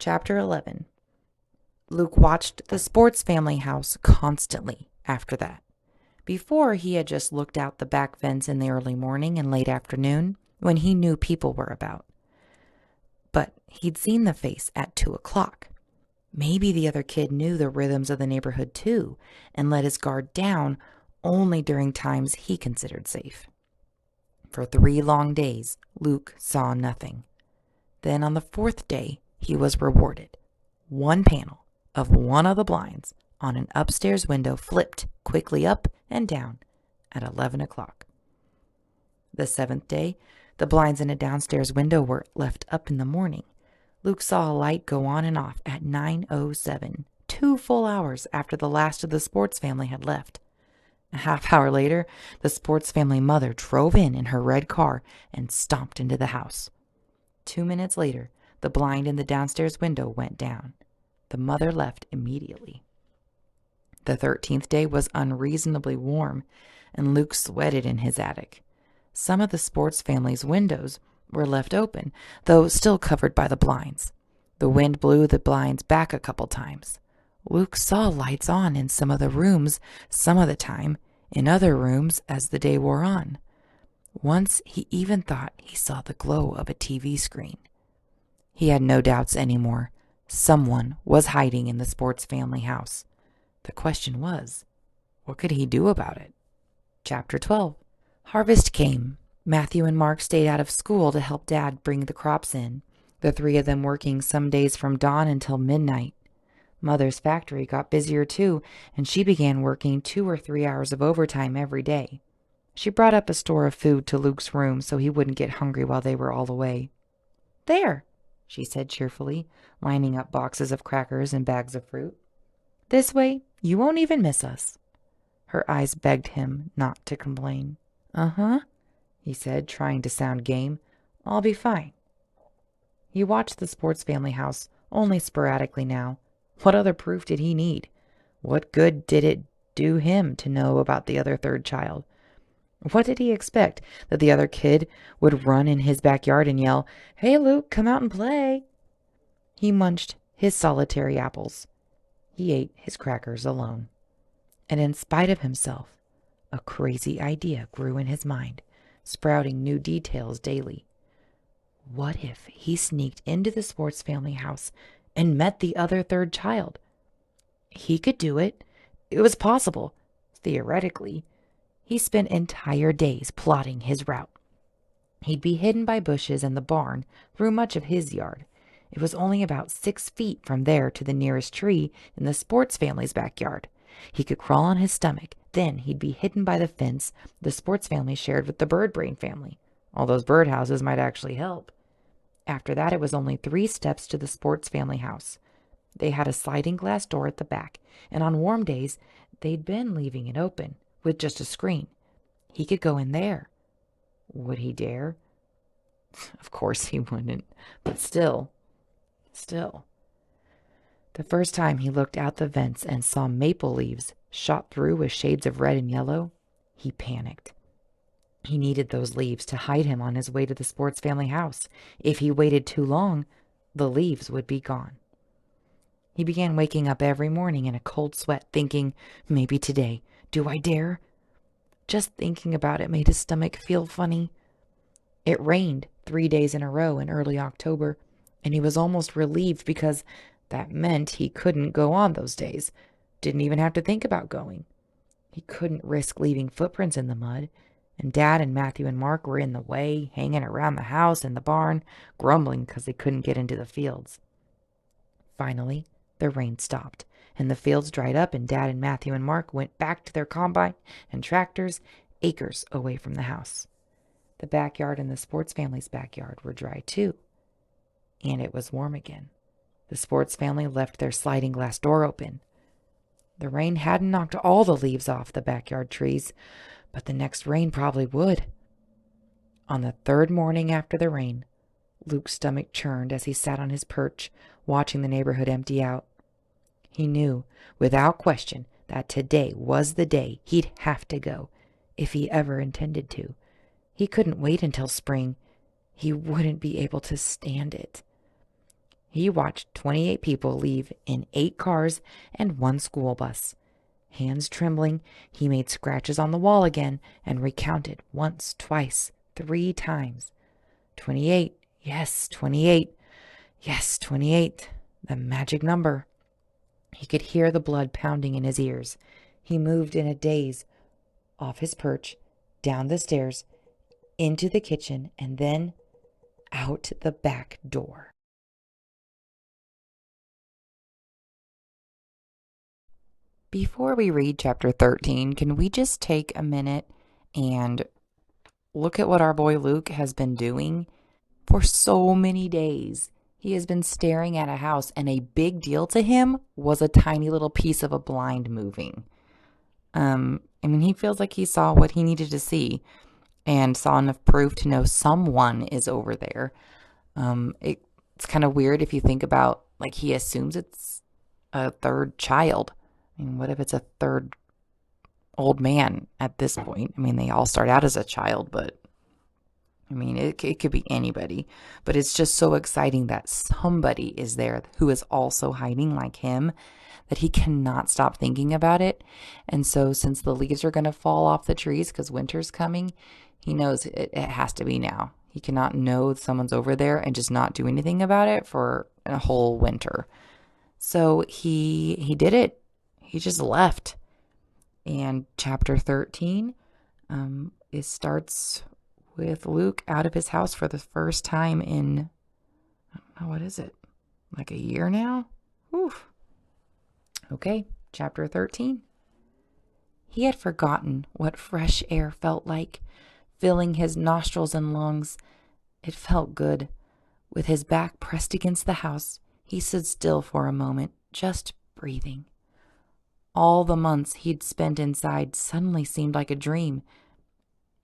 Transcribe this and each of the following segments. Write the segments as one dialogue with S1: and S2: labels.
S1: Chapter 11. Luke watched the sports family house constantly after that. Before, he had just looked out the back fence in the early morning and late afternoon when he knew people were about. But he'd seen the face at 2 o'clock. Maybe the other kid knew the rhythms of the neighborhood too and let his guard down only during times he considered safe. For 3 long days, Luke saw nothing. Then on the 4th day, he was rewarded. One panel of one of the blinds on an upstairs window flipped quickly up and down at 11 o'clock. The 7th day, the blinds in a downstairs window were left up in the morning. Luke saw a light go on and off at 9:07, 2 full hours after the last of the sports family had left. A half hour later, the sports family mother drove in her red car and stomped into the house. 2 minutes later, the blind in the downstairs window went down. The mother left immediately. The 13th day was unreasonably warm, and Luke sweated in his attic. Some of the sports family's windows were left open, though still covered by the blinds. The wind blew the blinds back a couple times. Luke saw lights on in some of the rooms some of the time, in other rooms as the day wore on. Once he even thought he saw the glow of a TV screen. He had no doubts anymore. Someone was hiding in the sports family house. The question was, what could he do about it? Chapter 12. Harvest came. Matthew and Mark stayed out of school to help Dad bring the crops in, the 3 of them working some days from dawn until midnight. Mother's factory got busier too, and she began working 2 or 3 hours of overtime every day. She brought up a store of food to Luke's room so he wouldn't get hungry while they were all away. "There," she said cheerfully, lining up boxes of crackers and bags of fruit. "This way, you won't even miss us." Her eyes begged him not to complain. "Uh-huh," he said, trying to sound game. "I'll be fine." He watched the sports family house only sporadically now. What other proof did he need? What good did it do him to know about the other 3rd child? What did he expect? That the other kid would run in his backyard and yell, "Hey, Luke, come out and play." He munched his solitary apples. He ate his crackers alone. And in spite of himself, a crazy idea grew in his mind, sprouting new details daily. What if he sneaked into the sports family house and met the other 3rd child? He could do it. It was possible, theoretically. He spent entire days plotting his route. He'd be hidden by bushes and the barn through much of his yard. It was only about 6 feet from there to the nearest tree in the sports family's backyard. He could crawl on his stomach. Then he'd be hidden by the fence the sports family shared with the bird brain family. All those birdhouses might actually help. After that, it was only 3 steps to the sports family house. They had a sliding glass door at the back, and on warm days, they'd been leaving it open, with just a screen. He could go in there. Would he dare? Of course he wouldn't, but still. The first time he looked out the vents and saw maple leaves shot through with shades of red and yellow, he panicked. He needed those leaves to hide him on his way to the sports family house. If he waited too long, the leaves would be gone. He began waking up every morning in a cold sweat, thinking, maybe today. Do I dare? Just thinking about it made his stomach feel funny. It rained 3 days in a row in early October, and he was almost relieved because that meant he couldn't go on those days. Didn't even have to think about going. He couldn't risk leaving footprints in the mud, and Dad and Matthew and Mark were in the way, hanging around the house and the barn, grumbling because they couldn't get into the fields. Finally, the rain stopped, and the fields dried up, and Dad and Matthew and Mark went back to their combine and tractors, acres away from the house. The backyard and the sports family's backyard were dry too, and it was warm again. The sports family left their sliding glass door open. The rain hadn't knocked all the leaves off the backyard trees, but the next rain probably would. On the 3rd morning after the rain, Luke's stomach churned as he sat on his perch, watching the neighborhood empty out. He knew, without question, that today was the day he'd have to go, if he ever intended to. He couldn't wait until spring. He wouldn't be able to stand it. He watched 28 people leave in 8 cars and 1 school bus. Hands trembling, he made scratches on the wall again and recounted once, twice, 3 times. 28, yes, 28, yes, 28, the magic number. He could hear the blood pounding in his ears. He moved in a daze, off his perch, down the stairs, into the kitchen, and then out the back door. Before we read chapter 13, can we just take a minute and look at what our boy Luke has been doing for so many days? He has been staring at a house, and a big deal to him was a tiny little piece of a blind moving. He feels like he saw what he needed to see and saw enough proof to know someone is over there. It's kind of weird if you think about, like, he assumes it's a third child. What if it's a third old man at this point? They all start out as a child, but it could be anybody. But it's just so exciting that somebody is there who is also hiding like him, that he cannot stop thinking about it. And so since the leaves are going to fall off the trees because winter's coming, he knows it has to be now. He cannot know someone's over there and just not do anything about it for a whole winter. So he did it. He just left. And chapter 13, it starts with Luke out of his house for the first time in, I don't know, what is it? Like a year now? Oof. Okay, chapter 13. He had forgotten what fresh air felt like, filling his nostrils and lungs. It felt good. With his back pressed against the house, he stood still for a moment, just breathing. All the months he'd spent inside suddenly seemed like a dream.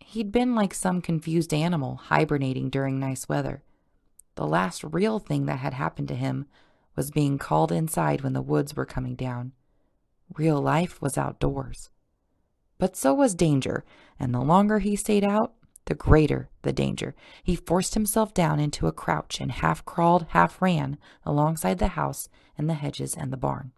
S1: He'd been like some confused animal hibernating during nice weather. The last real thing that had happened to him was being called inside when the woods were coming down. Real life was outdoors. But so was danger, and the longer he stayed out, the greater the danger. He forced himself down into a crouch and half crawled, half ran alongside the house and the hedges and the barn.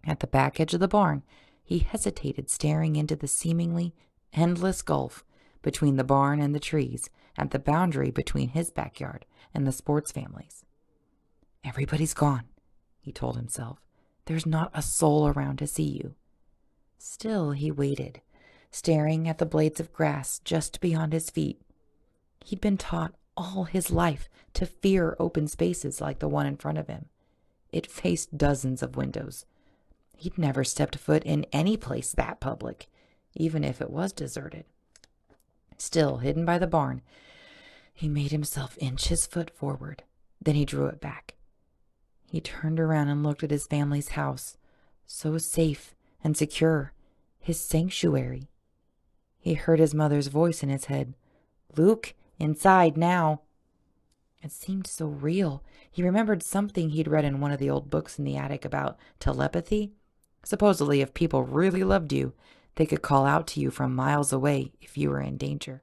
S1: At the back edge of the barn, he hesitated, staring into the seemingly endless gulf between the barn and the trees at the boundary between his backyard and the sports family's. Everybody's gone, he told himself. There's not a soul around to see you. Still, he waited, staring at the blades of grass just beyond his feet. He'd been taught all his life to fear open spaces like the one in front of him. It faced dozens of windows. He'd never stepped foot in any place that public, even if it was deserted. Still, hidden by the barn, he made himself inch his foot forward. Then he drew it back. He turned around and looked at his family's house, so safe and secure, his sanctuary. He heard his mother's voice in his head. "Luke, inside now." It seemed so real. He remembered something he'd read in one of the old books in the attic about telepathy. Supposedly, if people really loved you, they could call out to you from miles away if you were in danger.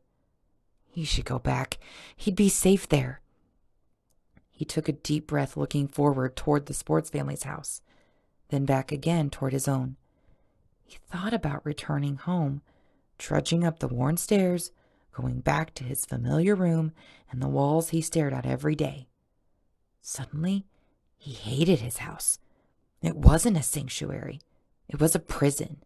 S1: He should go back. He'd be safe there. He took a deep breath, looking forward toward the sports family's house, then back again toward his own. He thought about returning home, trudging up the worn stairs, going back to his familiar room and the walls he stared at every day. Suddenly, he hated his house. It wasn't a sanctuary. It was a prison.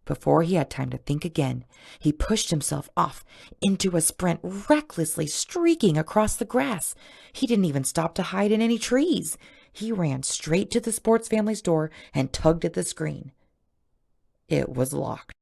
S1: Before he had time to think again, he pushed himself off into a sprint, recklessly streaking across the grass. He didn't even stop to hide in any trees. He ran straight to the sports family's door and tugged at the screen. It was locked.